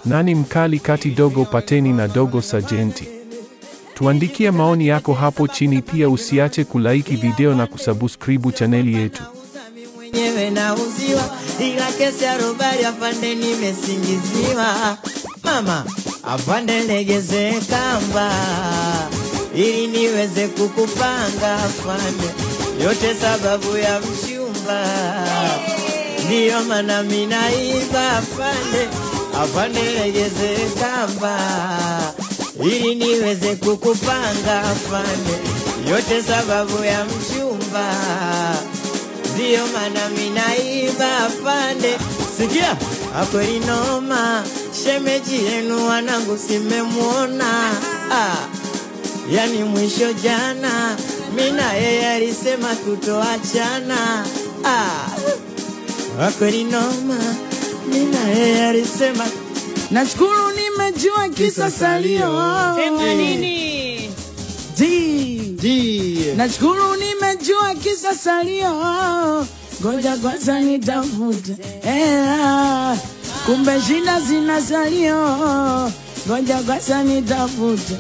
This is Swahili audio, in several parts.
Nani mkali kati Dogo Pateni na Dogo Sajenti? Tuandikie maoni yako hapo chini, pia usiache kulaiki video na kusubscribe chaneli yetu. Mwenyewe nauziwa, ila kesi ya robari afande nimesingiziwa. Mama, afande legeze kamba, ili niweze kukupanga afande, yote sababu ya mchumba. Ndiyo maana mimi naiba afande, afande legeze kamba, ili niweze kukupanga afande, yote sababu ya mchumba. Ndiyo maana mimi naiba afande. Sikia, akweli noma, shemeji yenu wanangu simemuona. Yani mwisho jana, mimi na yeye alisema tutoachana. Akweli noma, mimi na yeye alisema. Nashukuru nimejua kisa salio. Sema nini? Nashukuru nimejua kisa salio. Ngoja kwanza nitafute kumbe shida zina salio. Ngoja kwanza nitafute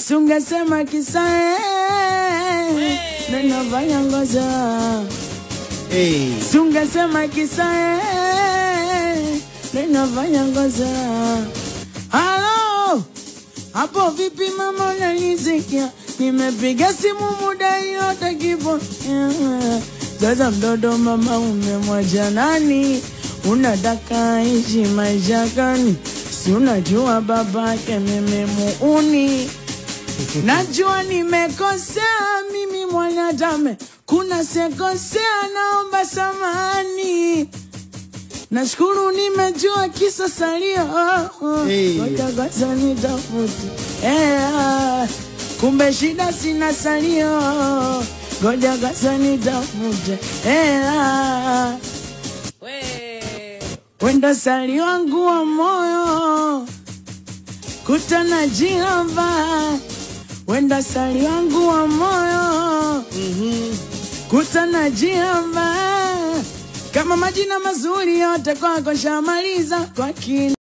sungesema kisa ninafanya ngoja sungesema kisa ninafanya ngoja. Halo, hapo vipi mama unanisikia? Nimepiga simu muda yote kipo. Sasa mdodo mama umemwacha nani? Unataka ishi maisha gani? Si unajua babake mimi muuni. Najua nimekosea mimi mwanadamu, kuna sekosea naomba samani. Nashukuru nimejua kisa salio. Ngoja kwanza nitafute kumbe shida sina salio. Ngoja kwanza nitafute wenda salio wangu wa moyo kutana jilamba. Wenda salio wangu wa moyo kutana jilamba. Kama majina mazuri yote kwako shamaliza kwa kina.